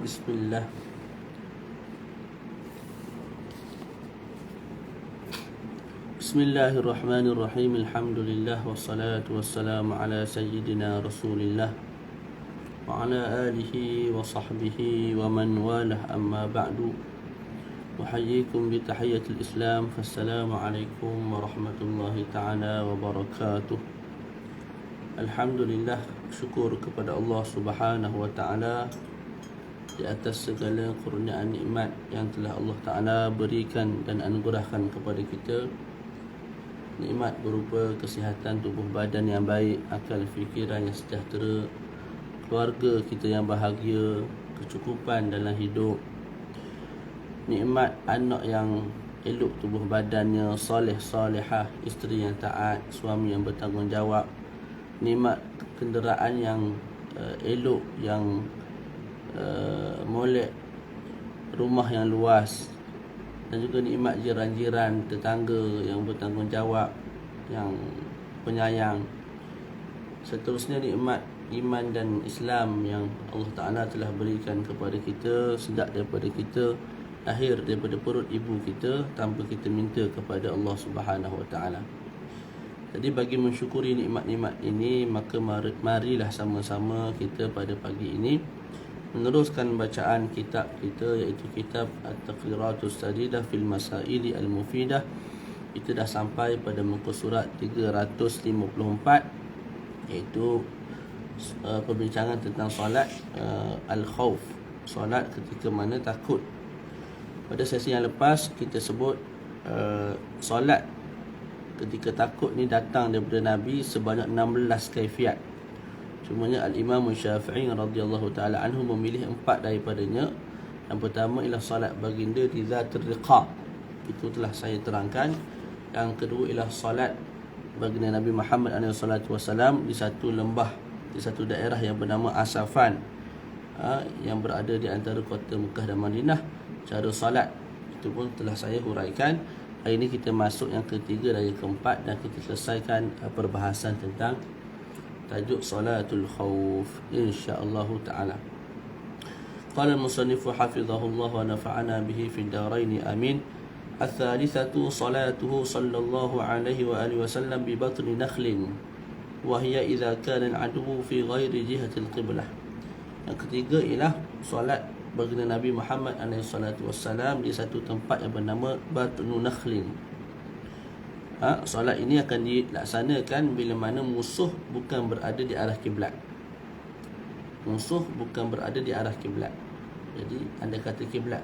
Bismillah. Bismillahirrahmanirrahim. Alhamdulillah wassalatu wassalamu ala sayyidina Rasulillah wa ala alihi wa sahbihi wa man walah, amma ba'du. Uhayyikum bi tahiyyatil Islam. Fassalamu alaikum warahmatullahi taala wabarakatuh. Alhamdulillah, syukur kepada Allah Subhanahu wa taala di atas segala kurniaan nikmat yang telah Allah Ta'ala berikan dan anugerahkan kepada kita. Nikmat berupa kesihatan tubuh badan yang baik, akal fikiran yang sejahtera, keluarga kita yang bahagia, kecukupan dalam hidup, nikmat anak yang elok tubuh badannya, soleh solehah, isteri yang taat, suami yang bertanggungjawab, nikmat kenderaan yang elok, yang molek, rumah yang luas, dan juga nikmat jiran-jiran, tetangga yang bertanggungjawab, yang penyayang. Seterusnya nikmat iman dan Islam yang Allah Ta'ala telah berikan kepada kita sejak daripada kita lahir daripada perut ibu kita, tanpa kita minta kepada Allah Subhanahu Wa Ta'ala. Jadi bagi mensyukuri nikmat-nikmat ini, maka marilah sama-sama kita pada pagi ini meneruskan bacaan kitab kita, iaitu kitab At-Taqriratus Sadidah fil Masaili Al-Mufidah. Kita dah sampai pada muka surat 354, iaitu perbincangan tentang solat Al-Khawf, solat ketika mana takut. Pada sesi yang lepas kita sebut solat ketika takut ni datang daripada Nabi sebanyak 16 kaifiat. Cumanya Al-Imam Syafi'i radhiyallahu ta'ala anhu memilih 4 daripadanya. Yang pertama ialah salat baginda di Zatul Riqa', itu telah saya terangkan. Yang kedua ialah salat baginda Nabi Muhammad SAW di satu lembah, di satu daerah yang bernama Asafan, yang berada di antara kota Mekah dan Madinah. Cara salat itu pun telah saya huraikan. Hari ini kita masuk yang ketiga dan yang keempat, dan kita selesaikan perbahasan tentang tajuk Salatul Khawf, insya-Allah taala. Qala al-musannif hafizahullah wa nafa'ana bihi fid darain amin. Al-thalithatu salatuhu sallallahu alaihi wa alihi wasallam bi batni nakhlin wa hiya idza kana al-adu fi ghairi jihati al-qiblah. Yang ketiga ialah solat baginda Nabi Muhammad alaihi salatu wassalam di satu tempat yang bernama Batnu Nakhlin. Solat ini akan dilaksanakan bila mana musuh bukan berada di arah kiblat. Musuh bukan berada di arah kiblat. Jadi anda kata kiblat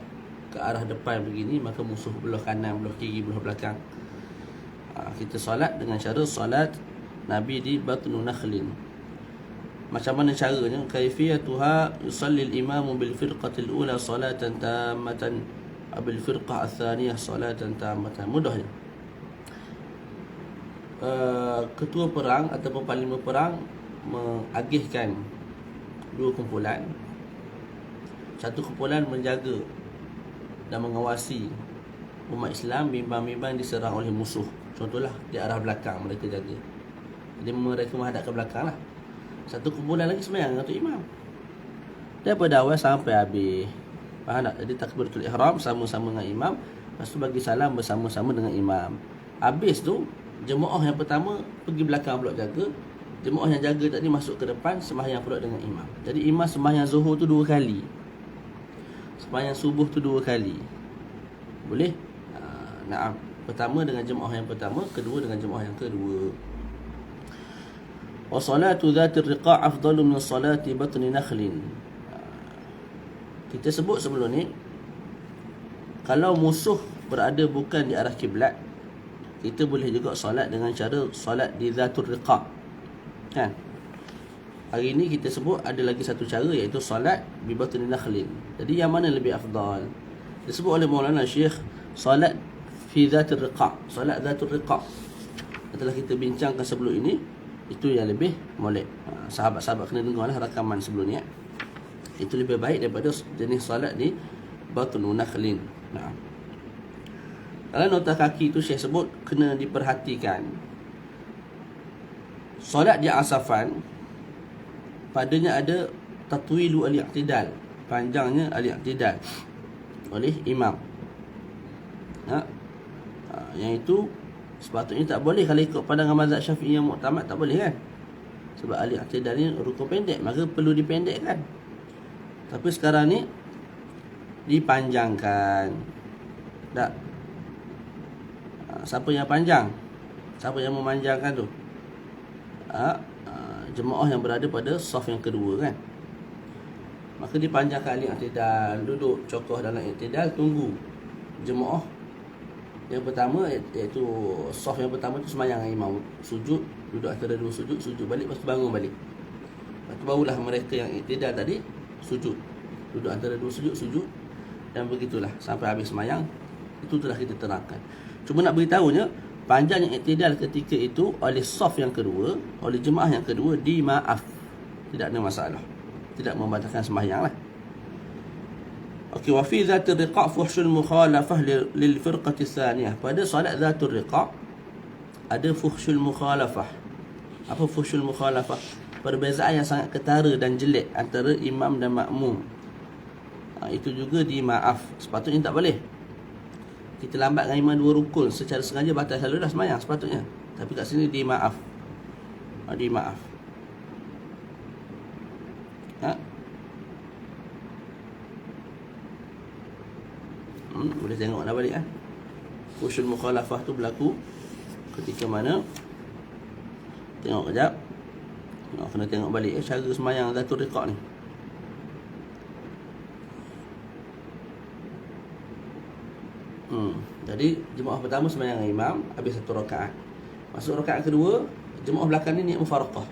ke arah depan begini, maka musuh belah kanan, belah kiri, belah belakang. Kita solat dengan cara solat Nabi di Batnu Nakhlin. Macam mana caranya? Kaifiyatuha yusalli al-imamu bil firqatil ula salatan tammatan, bil firqah al-thaniyah salatan tammatan. Mudahnya, ketua perang ataupun panglima perang mengagihkan dua kumpulan. Satu kumpulan menjaga dan mengawasi umat Islam, bimbang-bimbang diserang oleh musuh. Contohlah di arah belakang mereka jaga, jadi mereka menghadap ke belakang lah. Satu kumpulan lagi sembahyang untuk imam daripada awal sampai habis. Faham tak? Jadi takbiratul ihram sama-sama dengan imam, lepas tu bagi salam bersama-sama dengan imam. Habis tu jemaah yang pertama pergi belakang pula jaga. Jemaah yang jaga tadi masuk ke depan, sembahyang pula dengan imam. Jadi imam sembahyang zuhur tu 2 kali, sembahyang subuh tu 2 kali. Boleh? Naam. Pertama dengan jemaah yang pertama, kedua dengan jemaah yang kedua. Wa salatu dhatir riqa' afdalu min salati batni nakhlin. Kita sebut sebelum ni, kalau musuh berada bukan di arah kiblat, kita boleh juga solat dengan cara solat di Zatul Riqa', kan? Hari ini kita sebut ada lagi satu cara, iaitu solat bi Batni Nakhlin. Jadi yang mana lebih afdal? Disebut oleh Maulana Syekh solat fi Zatul Riqa', solat Zatul Riqa'. Setelah kita bincangkan sebelum ini, itu yang lebih molek. Sahabat-sahabat kena dengarlah rakaman sebelum ni. Itu lebih baik daripada jenis solat di Batnu Nakhlin. Dalam nota kaki itu Syekh sebut kena diperhatikan. Solat di Asafan padanya ada tatwilu al-i'tidal, panjangnya al-i'tidal oleh imam. Yang itu sepatutnya tak boleh kalau ikut pandangan mazhab Syafi'i yang muktamad, tak boleh kan. Sebab al-i'tidal ni rukun pendek, maka perlu dipendekkan. Tapi sekarang ni dipanjangkan. Tak. Siapa yang panjang? Siapa yang memanjangkan tu? Jemaah yang berada pada saf yang kedua kan. Maka dipanjangkan al-i'tidal, duduk cokoh dalam i'tidal, tunggu jemaah yang pertama, iaitu saf yang pertama tu sembahyang imam, sujud, duduk antara dua sujud, sujud balik, lepas tu bangun balik. Lepas tu barulah mereka yang i'tidal tadi sujud, duduk antara dua sujud, sujud, dan begitulah sampai habis sembahyang. Itu telah kita terangkan. Cuma nak beritahunya, panjangnya i'tidal ketika itu oleh saf yang kedua, oleh jemaah yang kedua, dimaaf, tidak ada masalah, tidak membatalkan sembahyang lah. Okey, wa fi dzatir riqa' fuhsyul mukhalafah lil firqati tsaniyah. Pada solat dzatur riqa' ada fuhsyul mukhalafah. Apa fuhsyul mukhalafah? Perbezaan yang sangat ketara dan jelek antara imam dan makmum. Itu juga dimaaf. Sepatutnya tak boleh. Kita lambat dengan imam dua rukun secara sengaja, batal selalu dah sembahyang sepatutnya. Tapi kat sini dimaaf. Dimaaf. Boleh tengok dah balik fuhsyul mukhalafah tu berlaku ketika mana. Tengok kejap. Kena tengok balik cara sembahyang dzatur riqa' ni. Jadi jemaah pertama sembahyang dengan imam, habis satu rakaat. Masuk rakaat kedua, jemaah belakang ni niat mufaraqah.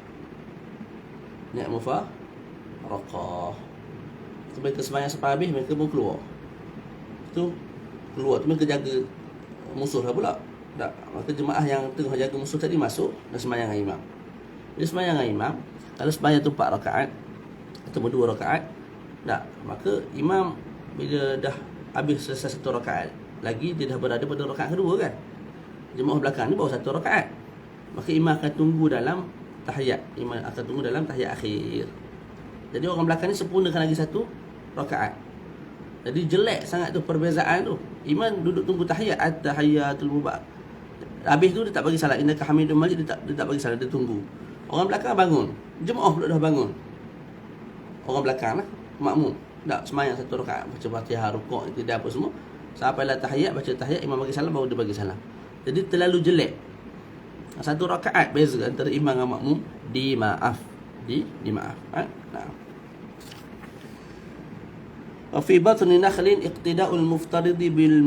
Niat mufaraqah. Mereka sembahyang sampai habis, mereka pun keluar. Tu keluar tu mereka jaga musuh lah pula. Tak. Maka jemaah yang tengah jaga musuh tadi masuk dan sembahyang dengan imam. Bila sembahyang dengan imam, kalau sembahyang tu 4 rakaat atau 2 rakaat, tak, maka imam bila dah habis selesai 1 rakaat lagi, dia dah berada pada rakaat kedua kan. Jemaah belakang ni baru 1 rakaat. Maka imam akan tunggu dalam tahiyat. Imam akan tunggu dalam tahiyat akhir. Jadi orang belakang ni sempurnakan lagi 1 rakaat. Jadi jelek sangat tu perbezaan tu. Imam duduk tunggu tahiyat, at-tahiyatul mubarak. Habis tu dia tak bagi salat, innaka hamidum majid, dia tak bagi salat, dia tunggu. Orang belakang bangun, jemaah pula dah bangun. Orang belakang lah, makmum. Tak sembahyang 1 rakaat, baca Fatihah, rukuk, tidak apa semua. Sampailah tahiyat, baca tahiyat, imam bagi salam, baru dia bagi salam. Jadi terlalu jelek. 1 rakaat beza antara imam dan makmum, dimaaf. Dimaaf. Nah. Fi batni nakhlin iqtida'ul muftaridi bil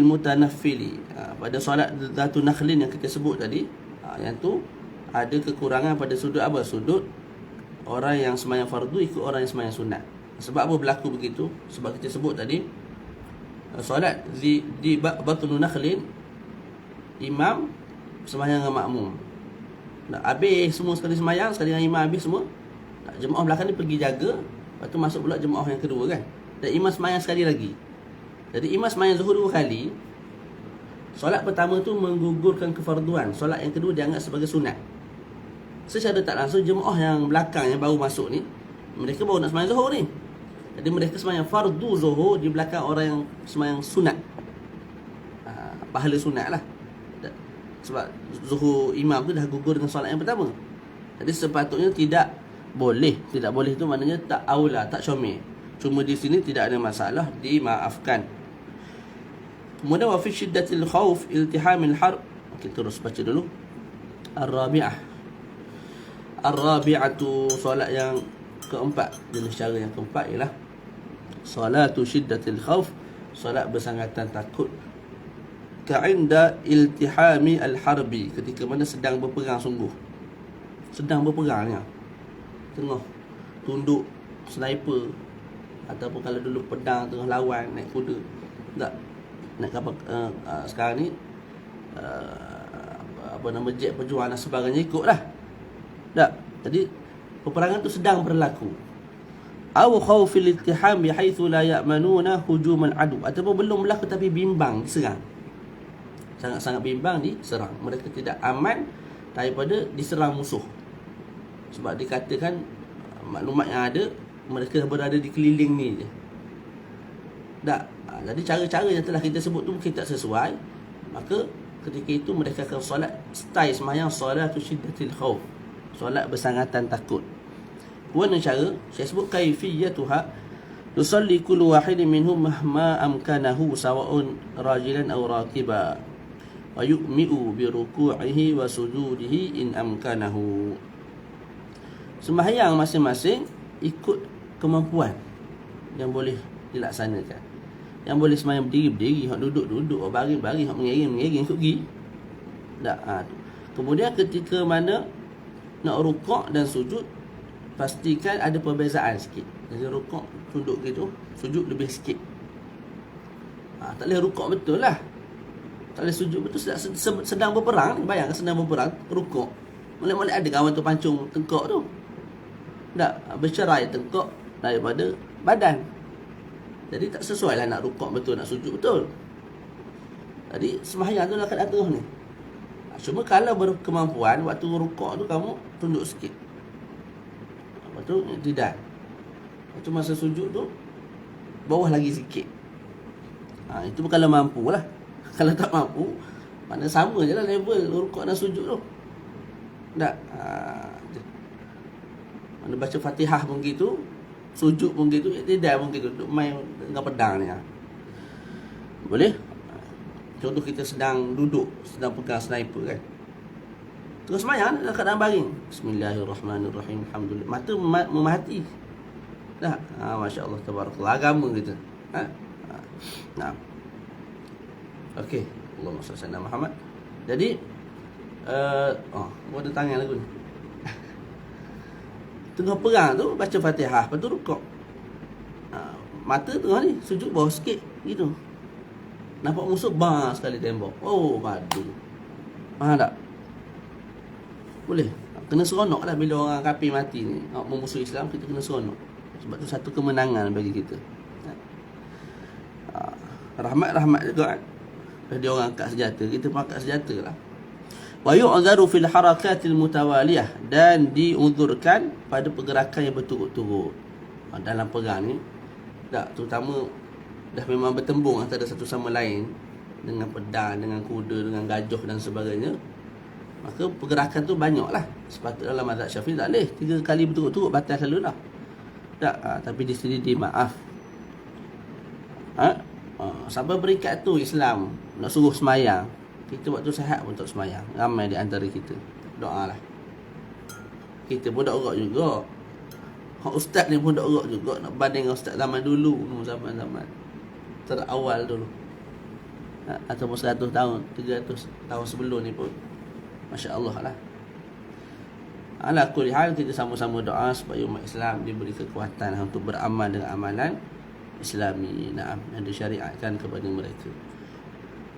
mutanaffili. Pada solat dzatul nakhlin yang kita sebut tadi, yang tu ada kekurangan pada sudut apa? Sudut orang yang sembahyang fardu ikut orang yang sembahyang sunat. Sebab apa berlaku begitu? Sebab kita sebut tadi, solat di batnu nakhlin, imam sembahyang dengan makmum. Habis semua sekali sembahyang, sekali dengan imam habis semua. Jemaah belakang ni pergi jaga. Lepas tu masuk pula jemaah yang kedua kan. Dan imam sembahyang sekali lagi. Jadi imam sembahyang zuhur 2 kali. Solat pertama tu menggugurkan kefarduan. Solat yang kedua dianggap sebagai sunat. Secara tak langsung jemaah yang belakang yang baru masuk ni, mereka baru nak sembahyang zuhur ni. Jadi mereka sembahyang fardu zuhur di belakang orang yang sembahyang sunat. Pahala sunat lah. Sebab zuhur imam tu dah gugur dengan solat yang pertama. Jadi sepatutnya tidak boleh tu maknanya tak aula, tak comel. Cuma di sini tidak ada masalah, dimaafkan. Kemudian wa fi syiddatil khauf iltihamil harb. Kita terus baca dulu. Ar-rabi'atu solat yang keempat. Jenis cara yang keempat ialah salatu syiddatil khauf, solat bersangatan takut. Ka'inda iltihami al-harbi, ketika mana sedang berperang sungguh. Sedang berperangnya. Tengah tunduk sniper, ataupun kalau dulu pedang tengah lawan naik kuda. Tak, naik kapal sekarang ni jet perjuangan dan sebagainya ikutlah. Tak, jadi peperangan tu sedang berlaku. Aw khawfil ittiham bihaitsu la ya'manuna hujum al-adu, ataupun belum berlaku tapi bimbang diserang. Sangat-sangat bimbang diserang. Mereka tidak aman daripada diserang musuh. Sebab dikatakan maklumat yang ada, mereka berada di keliling ni je. Tak. Jadi cara-cara yang telah kita sebut tu mungkin tak sesuai, maka ketika itu mereka akan solat style sembahyang solatu syiddatil khauf, solat bersangatan takut. Kemudian cara saya sebut kaifiyatuha, yusalli kullu wahidin minhum mahma amkanahu sawa'un rajilan aw rakiba wa yu'mi'u bi ruku'ihi wa sujudihi in amkanahu. Sembahyang masing-masing ikut kemampuan yang boleh dilaksanakan. Yang boleh sembahyang berdiri, hak duduk, hak baring, hak mengiring ikut pergi. Tak. Kemudian ketika mana nak rukuk dan sujud, pastikan ada perbezaan sikit. Jadi rukuk tunduk gitu, sujud lebih sikit. Tak boleh rukuk betul lah, tak boleh sujud betul. Sedang berperang ni, bayangkan sedang berperang, rukuk molek-molek ada kawan tu pancung tengkok tu. Tak, bercerai tengkok daripada badan. Jadi tak sesuai lah nak rukuk betul, nak sujud betul. Jadi sembahyang tu lah kat atas ni. Cuma kalau berkemampuan, waktu rukuk tu kamu tunduk sikit, lepas tu tidak. Lepas tu masa sujud tu bawah lagi sikit. Itu pun kalau mampu lah. Kalau tak mampu, mana sama je lah level rukuk dan sujud tu. Tak. Mana baca Fatihah pun gitu, sujud pun gitu, tidak pun gitu. Duk main dengan pedang ni. Boleh? Contoh kita sedang duduk, sedang pegang sniper kan, terus sembahyang dalam keadaan baring, Bismillahirrahmanirrahim, alhamdulillah, mata memahati dah. Masya Allah, tabarakallah, agama kita. Nah, okey, Allahumma salli ala Muhammad. Jadi ada tangan lagu ni. Tengah perang tu baca Fatihah, lepas tu rukuk, mata tengah ni sujud bawah sikit gitu, nampak musuh bang sekali tembak. Oh, padu. Faham tak? Boleh. Kena seronok lah bila orang kafir mati ni, memusuh Islam, kita kena seronok. Sebab tu satu kemenangan bagi kita. Rahmat juga kan. Dia orang angkat senjata, kita pun angkat senjata lah. Wa yu'dharu fil harakatil mutawaliyah, dan diuzurkan pada pergerakan yang berturut-turut. Dalam perang ni, tak, terutama dah memang bertembung antara satu sama lain dengan pedang, dengan kuda, dengan gajah dan sebagainya, maka pergerakan tu banyak lah. Sepatutnya dalam mazhab Syafi'i tak boleh 3 kali berturut-turut, batal selalu lah. Tak, tapi di sini dimaaf. Sampai berikat tu Islam nak suruh semayang, kita waktu sihat pun tak semayang. Ramai di antara kita doa lah. Kita pun dak urat juga. Ustaz ni pun dak urat juga, nak banding dengan ustaz zaman dulu, zaman-zaman terawal dulu, ataupun 100 tahun, 300 tahun sebelum ni pun, Masya Allah lah. Ala kulli hal, kita sama-sama doa supaya umat Islam diberi kekuatan untuk beramal dengan amalan Islami, yang disyariatkan kepada mereka.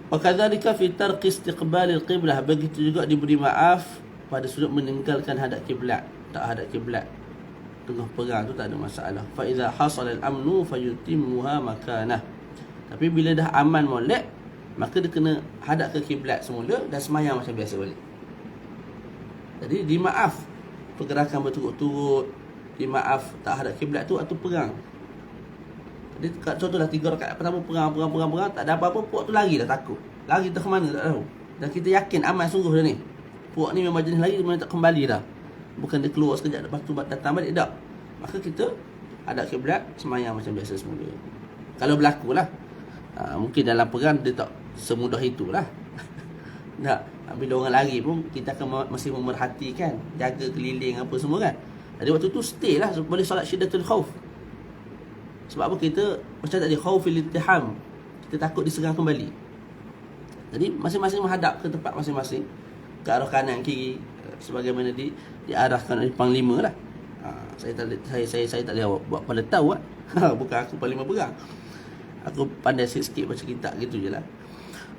Wa kadzalika fi tarki istiqbalil qiblah, begitu juga diberi maaf pada sudut meninggalkan hadap kiblat. Tak hadap kiblat tengah perang tu tak ada masalah. Fa iza hasala al-amnu fayutimmuha makanah. Tapi bila dah aman molek, maka dia kena hadap ke kiblat semula dan semayang macam biasa balik. Jadi dimaaf pergerakan berturut-turut, dimaaf tak hadap kiblat tu waktu perang. Jadi contohlah 3 rakaat pertama perang, tak ada apa-apa, puak tu lari dah, takut. Lari dah ke mana tak tahu. Dan kita yakin aman sungguh dah ni. Puak ni memang jenis lari, dia memang tak kembali dah. Bukan dia keluar sekejap lepas tu datang balik, tak. Maka kita hadap kiblat, semayang macam biasa semula. Kalau berlaku lah. Mungkin dalam perang dia tak semudah itulah. Tak. Bila orang lari pun kita akan masih memerhatikan, jaga keliling apa semua kan. Jadi waktu tu stay lah, boleh solat syiddatul khauf. Sebab apa? Kita macam tadi, khaufil iltiham, kita takut diserang kembali. Jadi masing-masing menghadap ke tempat masing-masing, ke arah kanan kiri, sebagaimana diarahkan oleh panglima lah. Saya tak boleh buat pada tahu lah. Bukan aku panglima perang, aku pandai sikit baca kitab gitu je lah.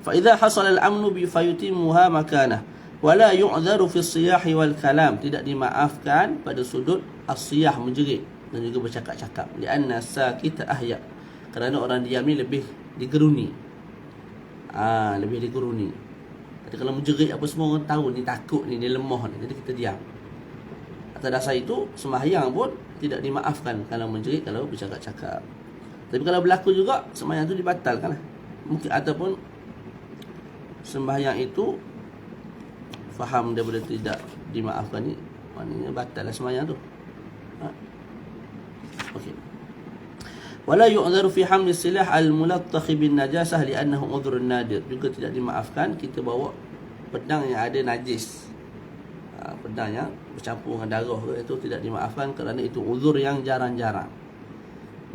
Fa idza hasala al-amnu bi fayutimuha makanah wa la yu'dharu fi as-siyah wal kalam, tidak dimaafkan pada sudut as-siyah, menjerit dan juga bercakap-cakap. Lianna sakita ahya, kerana orang diam ni lebih digeruni. Lebih digeruni. Jadi kalau menjerit apa semua orang tahu ni takut ni, dia lemah ni, jadi kita diam. Atas dasar itu, sembahyang pun tidak dimaafkan kalau menjerit, kalau bercakap-cakap. Tapi kalau berlaku juga, sembahyang itu dibatalkan lah. Mungkin ataupun sembahyang itu faham daripada tidak dimaafkan ni, maknanya batal lah sembahyang tu. Okey. Wala yu'dharu fi hamli silah al-mulattakh bin najasah li'annahu udhrun nadir. Juga tidak dimaafkan kita bawa pedang yang ada najis. Pedang yang bercampur dengan darah itu tidak dimaafkan kerana itu uzur yang jarang-jarang.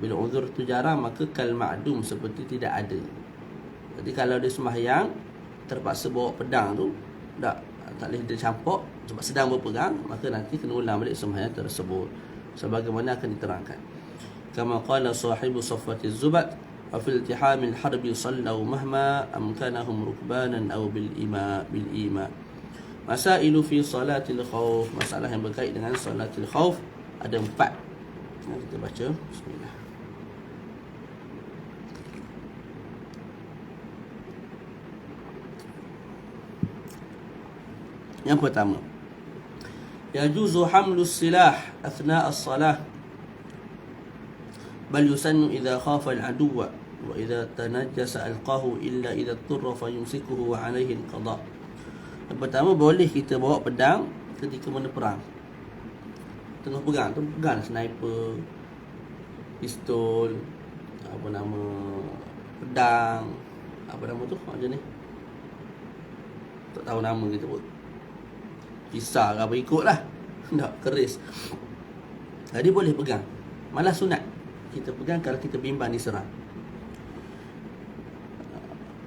Bila uzur itu jarang, maka kal ma'dum, seperti tidak ada. Jadi kalau dia sembahyang terpaksa bawa pedang tu, tak boleh dia campur sebab sedang berpegang, maka nanti kena ulang balik sembahyang tersebut sebagaimana akan diterangkan. Kama qala sahibu Safwatiz Zubat, wa fil iltihamil harbi sallau mahma amkanahum rukbanan aw bil ima. Masailu fi salatil khauf, masalah yang berkait dengan salatil khauf ada 4. Kita baca. Bismillah. Yang pertama, yajuzu hamlus silah athna as-salah, bal yusannu idza khafa al-aduwa wa idza tanajjasa alqahu illa idza turra fayumsikuhu wa alayhi al-qada. Yang pertama, boleh kita bawa pedang ketika mana perang. Tengah perang tu, pegang sniper, pistol, apa nama, pedang, apa nama tu macam ni, tak tahu nama kita pun, kisah ke apa, ikut lah. Tak, keris. Jadi boleh pegang. Malah sunat kita pegang kalau kita bimbang diserang.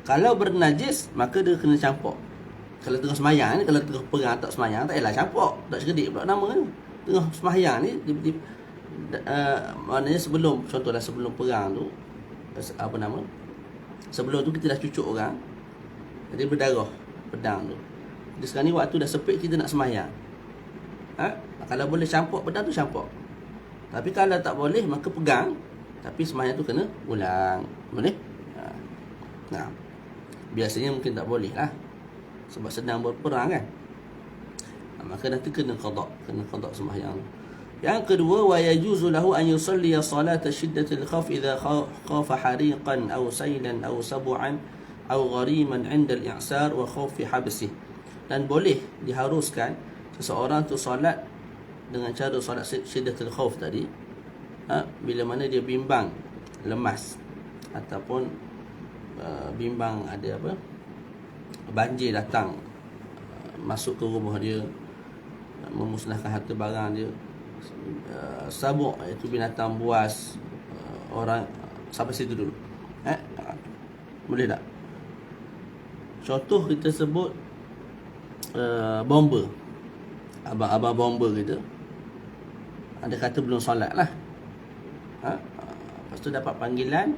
Kalau bernajis, maka dia kena campur. Kalau tengah semayang ni, kalau tengah perang tak semayang, tak payah campur, tak sekedik pula nama tu. Tengah semayang ni, maknanya sebelum, contohlah sebelum perang tu, apa nama, sebelum tu kita dah cucuk orang, jadi berdarah pedang tu. Jadi sekarang ni waktu dah sepit, kita nak semayang. Kalau boleh campur pedang tu, campur. Tapi kalau tak boleh, maka pegang, tapi semayang tu kena ulang. Boleh? Nah, biasanya mungkin tak boleh lah, sebab sedang berperang kan. Maka nanti kena qada sembahyang. Yang kedua, wa yajuzu lahu an yusalli salata shiddatil khauf idza khafa hariqan aw saylan aw sab'an aw ghariman 'inda al-i'sar wa khauf habsih. Dan boleh diharuskan seseorang tu solat dengan cara solat shiddatul khauf tadi, bila mana dia bimbang lemas ataupun bimbang ada apa, banjir datang masuk ke rumah dia, memusnahkan harta barang dia. Sabuk itu binatang buas, orang sampai situ dulu. Boleh tak? Contoh kita sebut bomber, abang-abang bomber kita, ada kata belum solat lah. Lepas tu dapat panggilan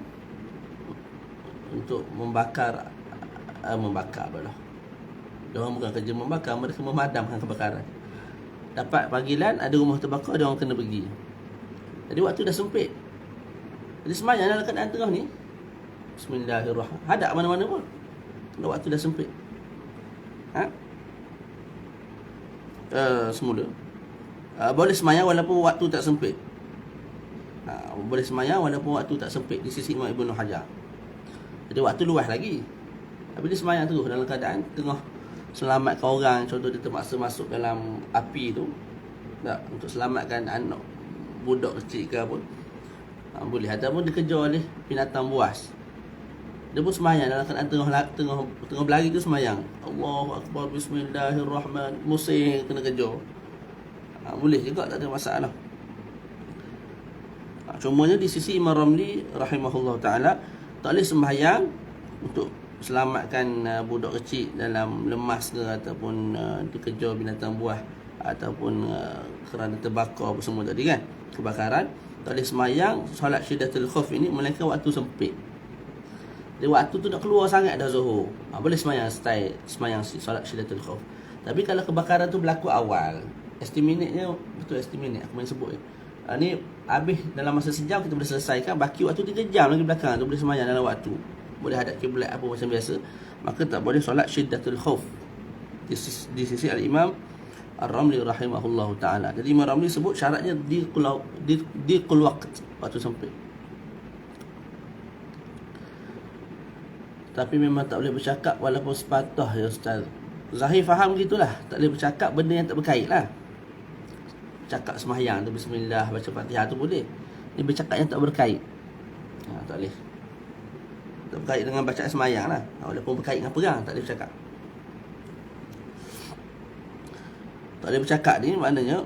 untuk membakar pula. Diorang bukan kerja membakar, mereka memadamkan kebakaran. Dapat panggilan ada rumah terbakar, diorang kena pergi. Jadi waktu dah sempit. Jadi semayang dalam keadaan tengah ni, Bismillahirrahmanirrahim, hadap mana-mana pun, waktu dah sempit. Semula boleh semayang walaupun waktu tak sempit. Boleh semayang walaupun waktu tak sempit di sisi Imam Ibn Hajar. Jadi waktu luas lagi, tapi dia semayang terus dalam keadaan tengah selamatkan orang. Contoh dia terpaksa masuk dalam api tu, tak, untuk selamatkan anak budak kecil ke apa, boleh. Ataupun dikejar oleh binatang buas, dia pun semayang dalam keadaan tengah berlari tu semayang. Allahu Akbar, Bismillahirrahmanirrahim, musing kena kejar. Boleh juga, tak ada masalah. Cumanya di sisi Imam Ramli rahimahullah ta'ala, tak boleh sembahyang untuk selamatkan budak kecil dalam lemas ke, ataupun dikejar binatang buah, ataupun kerana terbakar apa semua tadi kan, kebakaran. Tak boleh sembahyang solat syiddatul khauf ini melainkan waktu sempit. Dia waktu tu nak keluar sangat dah zuhur, boleh sembahyang style sembahyang solat syiddatul khauf. Tapi kalau kebakaran tu berlaku awal, estimate-nya betul, estimate aku main sebut ni habis dalam masa sejam kita boleh selesaikan, baki waktu 3 jam lagi belakang tu boleh sembahyang dalam waktu, boleh hadap kiblat apa macam biasa, maka tak boleh solat syiddatul khauf di sisi al-Imam Ar-Ramli rahimahullahu ta'ala. Jadi Imam Ramli sebut syaratnya di qul waqt, waktu sempit. Tapi memang tak boleh bercakap walaupun sepatah ya Ustaz. Zahir faham gitulah, tak boleh bercakap benda yang tak berkait lah. Cakap sembahyang tu bismillah, baca Fatihah tu boleh. Ini bercakap yang tak berkait. Tak boleh. Tak berkait dengan bacaan sembahyang lah. Walaupun berkait dengan perang, tak boleh bercakap. Tak boleh bercakap ni maknanya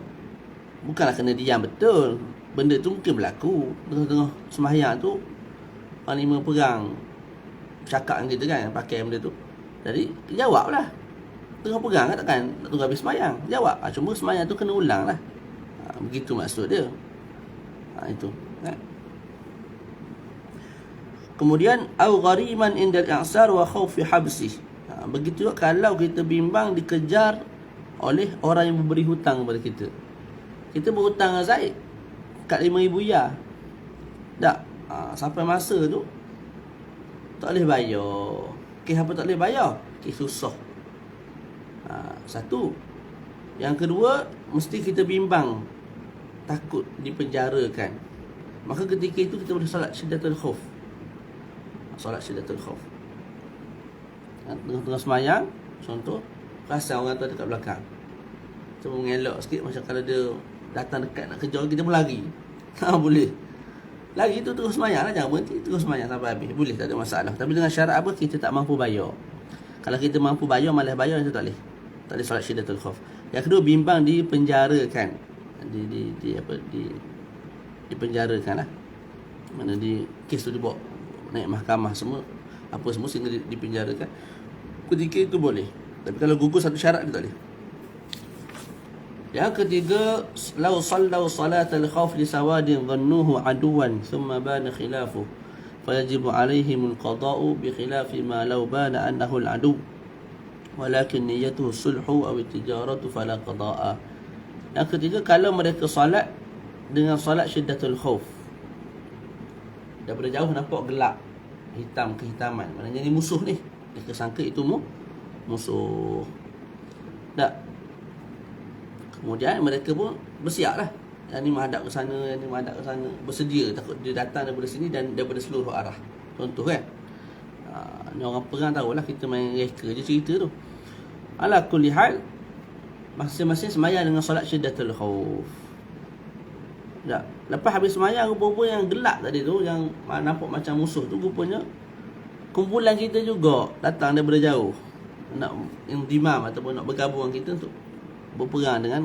bukanlah kena diam betul. Benda tu mungkin berlaku tengah-tengah sembahyang tu, panglima perang cakap dengan kita kan, pakai benda tu. Jadi jawab lah. Tengah perang kan, takkan nak tunggu habis sembahyang. Jawab. Cuma sembahyang tu kena ulang lah. Begitu maksud dia. Itu. Kemudian au ghariman indal i'sar wa khawfi habsih. Begitu juga kalau kita bimbang dikejar oleh orang yang memberi hutang kepada kita. Kita berhutang dengan Zaid kat 5,000 ya. Tak. Sampai masa tu tak boleh bayar. Kes apa tak boleh bayar? Kes susah. Satu. Yang kedua, mesti kita bimbang, takut dipenjarakan. Maka ketika itu kita boleh solat syiddatul khauf. Solat syiddatul khauf. Tengah-tengah semayang, contoh, rasa orang tu dekat belakang. Kita mengelak sikit, macam kalau dia datang dekat nak kejar kita pun lari. Boleh. Lagi tu terus semayang lah, jangan berhenti, terus semayang sampai habis. Boleh, tak ada masalah. Tapi dengan syarat apa? Kita tak mampu bayar. Kalau kita mampu bayar, malas bayar, itu tak boleh. Tak boleh solat syiddatul khauf. Yang kedua, bimbang dipenjarakan. Dipenjarakan lah. Mana kes tu dibawa naik mahkamah semua, apa semua, sehingga dipenjarakan. Ketika itu boleh. Tapi kalau gugur satu syarat, dia tak boleh. Yang ketiga, law sallau salatal khauf li sawadin dhannuhu aduwan thumma bana khilafu fayajibu alaihim alqada'u bi khilafi ma law bana annahu aladu walakin niyyatuhu sulhu aw tijaratu fala qada'a. Yang ketiga, kalau mereka salat dengan salat syiddatul khauf, daripada jauh nampak gelap, hitam kehitaman, maknanya ni musuh ni, mereka sangka itu musuh. Tak. Kemudian mereka pun bersiap lah. Yang ni menghadap ke sana, yang ni menghadap ke sana. Bersedia, takut dia datang daripada sini dan daripada seluruh arah. Contoh kan. Ni orang perang tahulah, kita main reka je cerita tu. Ala kulli hal, masing-masing semayang dengan solat syiddatul khauf. Tak. Lepas habis semayang, rupa-rupa yang gelap tadi tu, yang nampak macam musuh tu, rupanya kumpulan kita juga datang daripada jauh. Nak yang dimam ataupun nak bergabung dengan kita untuk berperang dengan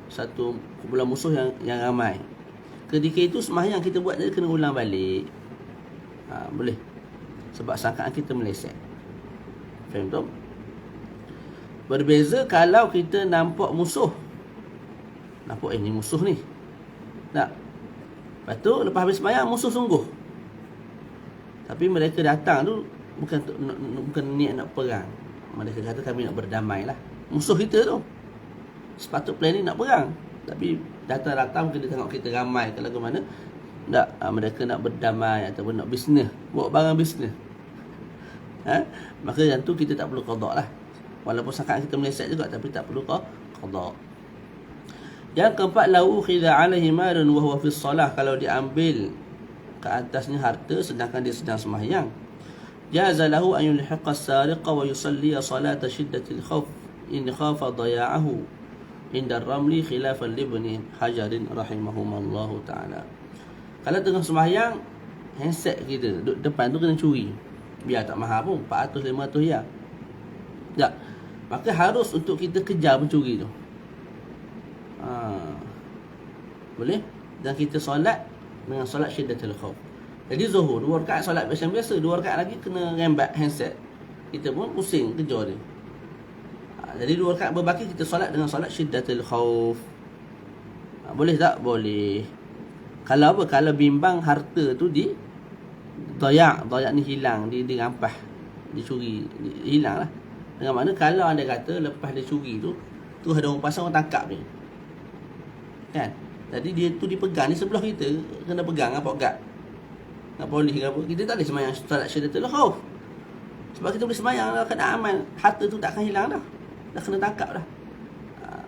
satu kumpulan musuh yang ramai. Ketika itu sembahyang kita buat tadi kena ulang balik. Boleh. Sebab sangkaan kita meleset. Faham tak? Berbeza kalau kita nampak musuh. Nampak ni musuh ni. Tak. Lepas tu lepas habis sembahyang musuh sungguh. Tapi mereka datang tu bukan niat nak perang. Mereka kata kami nak berdamai lah. Musuh kita tu sepatut plan ni nak perang, tapi datang-datang kita tengok kita ramai ke lagu mana, tak, mereka nak berdamai ataupun nak bisnes, bawa barang bisnes. Maka yang tu kita tak perlu qada lah. Walaupun sangkaan kita meleset juga, tapi tak perlu qada. Yang keempat, lau khidha alaihi marun wa huwa fi shalah, kalau diambil ke atasnya harta sedangkan dia sedang sembahyang, jaza lahu an yulhiqa as-sariqa wa yusalli salata shiddatil khauf in khafa daya'ahu inda Ramli khilafan libni Hajarin rahimahumallahu ta'ala. Kalau tengah sembahyang, handset kita duduk depan tu kena curi, biar tak mahal pun, 400-500 ya. Tak. Maka harus untuk kita kejar pencuri tu. Boleh? Dan kita solat dengan solat syiddatul khauf. Jadi zuhur 2 rakaat solat biasa-biasa, 2 rakaat lagi kena rembat handset. Kita pun pusing kejar dia. Jadi 2 rakaat berbaki kita solat dengan solat syiddatul khauf. Boleh tak? Boleh. Kalau apa? Kalau bimbang harta tu dayak ni hilang, dirampas, dicuri, hilang lah. Dengan mana kalau anda kata lepas dia curi tu ada orang pasang, orang tangkap dia, kan? Jadi dia tu dipegang ni sebelah kita, kena pegang apa gad, nak polis ke apa, kita tak boleh semayang solat syiddatul khauf. Sebab kita boleh semayang lah, kena aman, harta tu tak akan hilang dah kena tangkap dah.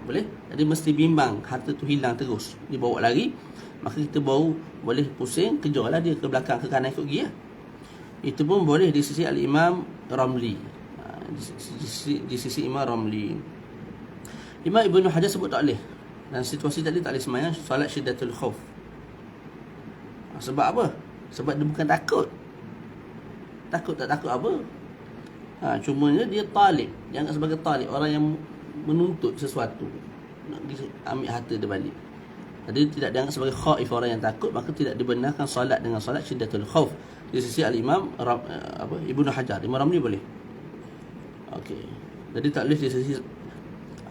Boleh? Jadi mesti bimbang harta tu hilang terus, dibawa lari, maka kita baru boleh pusing, kejarlah dia ke belakang, ke kanan, ikut gigi lah. Itu pun boleh di sisi Al-Imam Ramli. Di sisi Imam Ramli. Imam Ibn Hajar sebut tak boleh. Dan situasi tadi tak boleh sembahyang solat syiddatul khauf. Sebab apa? Sebab dia bukan takut. Takut tak takut apa? Cumanya dia talib. Dia anggap sebagai talib, orang yang menuntut sesuatu, nak ambil harta dia balik. Jadi tidak dianggap sebagai khaif, orang yang takut, maka tidak dibenarkan solat dengan solat syiddatul khauf. Di sisi Al-Imam Ibn Hajar. Imam Ramli boleh. Okey. Jadi tak boleh di sisi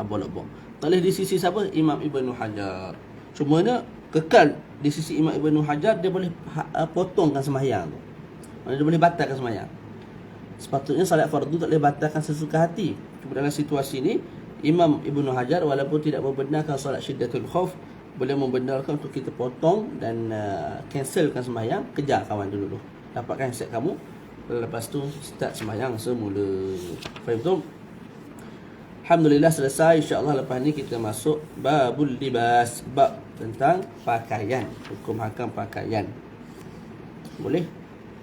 tak boleh di sisi siapa? Imam Ibn Hajar. Cumanya kekal di sisi Imam Ibn Hajar, dia boleh potongkan sembahyang tu. Maksudnya dia boleh batalkan sembahyang. Sepatutnya salat fardu tak boleh batalkan sesuka hati. Cuma dalam situasi ini, Imam Ibn Hajar walaupun tidak membenarkan salat syiddatul khauf, boleh membenarkan untuk kita potong dan cancelkan sembahyang. Kejar kawan dulu. Dapatkan set kamu, lepas tu start sembahyang semula. Faham tu? Alhamdulillah selesai. InsyaAllah lepas ni kita masuk babul libas, bab tentang pakaian, hukum hakam pakaian. Boleh?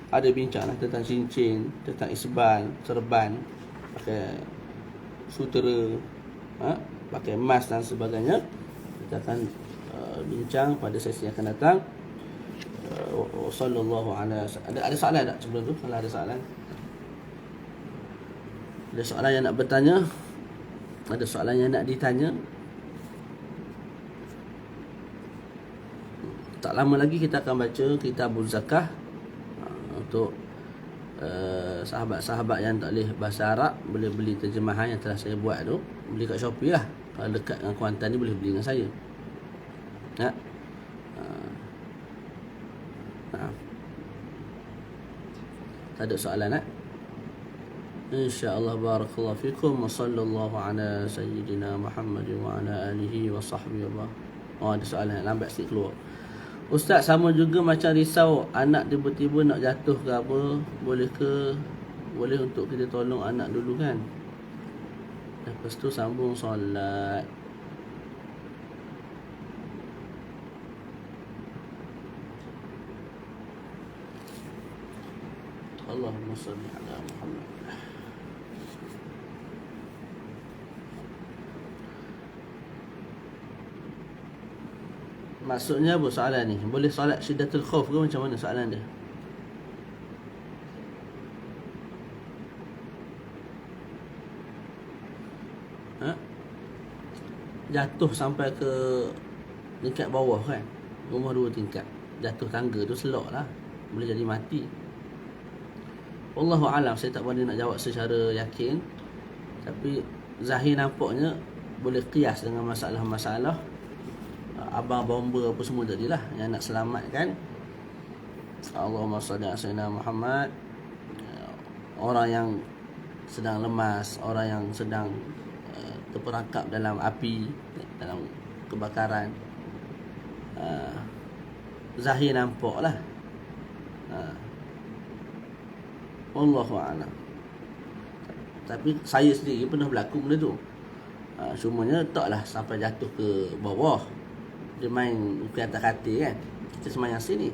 Ada bincang lah tentang cincin, tentang isban, serban, pakai sutera, pakai emas dan sebagainya. Kita akan bincang pada sesi yang akan datang. Sallallahu ala. Ada soalan tak sebelum tu? Kalau ada soalan, ada soalan yang nak bertanya, ada soalan yang nak ditanya. Tak lama lagi kita akan baca Kitabul Zakah. Untuk sahabat-sahabat yang tak boleh bahasa Arab, boleh beli terjemahan yang telah saya buat tu. Beli kat Shopee lah. Kalau dekat dengan Kuantan ni boleh beli dengan saya. Tak ada soalan tak? InsyaAllah barakallahu fikum wa sallallahu ala sayyidina Muhammad wa ala alihi wa sahbihi wa. Ada soalan lambat sikit keluar. Ustaz, sama juga macam risau anak tiba-tiba nak jatuh ke apa, boleh untuk kita tolong anak dulu kan, lepas tu sambung solat. Allahumma salli ala Muhammad. Maksudnya apa soalan ni? Boleh solat syiddatul khauf ke macam mana soalan dia? Jatuh sampai ke tingkat bawah kan, rumah 2 tingkat, jatuh tangga tu selok lah, boleh jadi mati. Wallahu alam, saya tak boleh nak jawab secara yakin, tapi zahir nampaknya boleh qiyas dengan masalah-masalah abang bomba apa semua tadi lah, yang nak selamatkan. Allahumma salli ala sayyidina Muhammad. Orang yang sedang lemas, orang yang sedang terperangkap dalam api, dalam kebakaran, zahir nampak lah. Wallahu a'lam. Tapi saya sendiri pernah berlaku benda tu. Cumanya taklah sampai jatuh ke bawah. Dia main ke atas katil kan, kita semayang sini.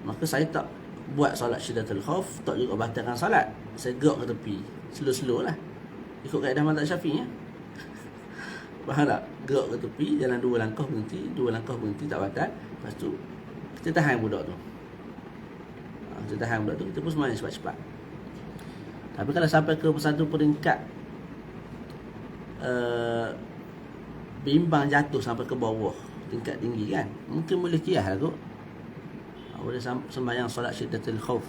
Maka saya tak buat solat syiddatul khauf, tak juga batalkan solat. Saya gerak ke tepi, slow-slow lah, ikut kaedah mazhab Syafi'i ya. Faham tak? Gerak ke tepi, jalan 2 langkah berhenti, 2 langkah berhenti, tak batal. Lepas tu kita tahan budak tu. Kita tahan budak tu, kita pun semayang cepat-cepat. Tapi kalau sampai ke satu peringkat bimbang jatuh sampai ke bawah, tingkat tinggi kan, mungkin boleh qiyas lah kot. Boleh sembahyang solat syiddatul khauf.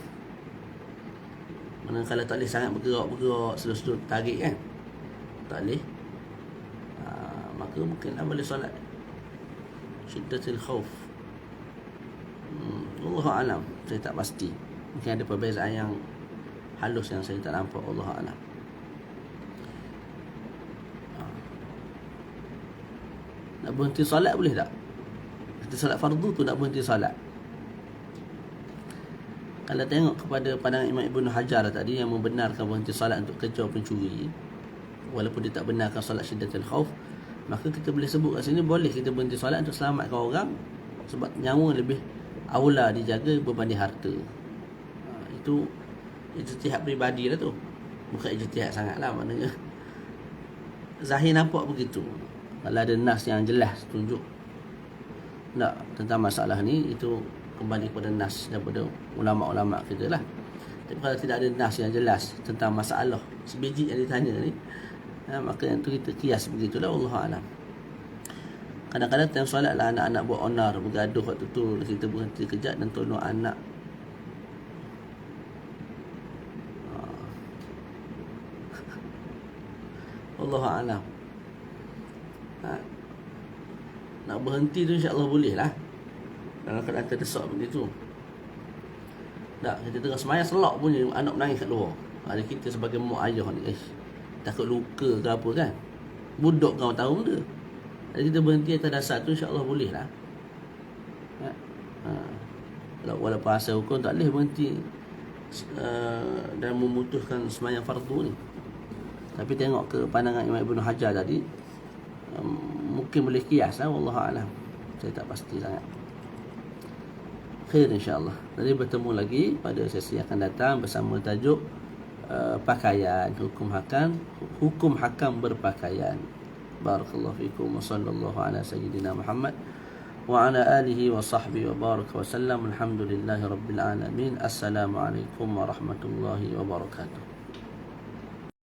Mana kalau tak boleh sangat bergerak slow-slow tarik kan, tak boleh, maka mungkinlah boleh solat syiddatul khauf. Wallahu alam, saya tak pasti. Mungkin ada perbezaan yang halus yang saya tak nampak. Wallahu alam. Nak berhenti solat boleh tak? Kita solat fardu tu nak berhenti solat. Kalau tengok kepada pandangan Imam Ibn Hajar tadi, yang membenarkan berhenti solat untuk kejar pencuri, walaupun dia tak benarkan solat syiddatul khauf, maka kita boleh sebut kat sini boleh kita berhenti solat untuk selamatkan orang, sebab nyawa lebih aula dijaga berbanding harta. Itu ijtihad peribadi lah tu, bukan ijtihad sangat lah, maknanya zahir nampak begitu. Kalau ada nas yang jelas tunjuk tak tentang masalah ni, itu kembali kepada nas daripada ulama-ulama kita lah. Tapi kalau tidak ada nas yang jelas tentang masalah sebiji yang ditanya ni, maka yang tu kita kias begitulah, Wallahualam. Kadang-kadang time solat lah anak-anak buat onar, bergaduh waktu tu, kita berhenti kejap dan tolong anak. Wallahualam. Nak berhenti tu insya-Allah boleh lah, dalam keadaan terdesak begitu. Tak, kita tengah semayang selak pun anak menangis kat luar. Ada kita sebagai mak ayah ni, takut luka ke apa kan, budak kau tahu benda. Jadi kita berhenti atas dasar tu insya-Allah boleh lah. Walaupun asal hukum tak boleh berhenti dan memutuskan semayang fardu ni. Tapi tengok ke pandangan Imam Ibn Hajar tadi, mungkin boleh kias lah, Wallahualam. Saya tak pasti sangat. Khair insya-Allah. Jadi bertemu lagi pada sesi yang akan datang bersama tajuk pakaian, hukum hakam berpakaian. Barakallahu fikum wa sallallahu ala sayyidina Muhammad wa ala alihi wa sahbihi wa baraka wa sallam. Alhamdulillahi rabbil alamin. Assalamualaikum warahmatullahi wabarakatuh.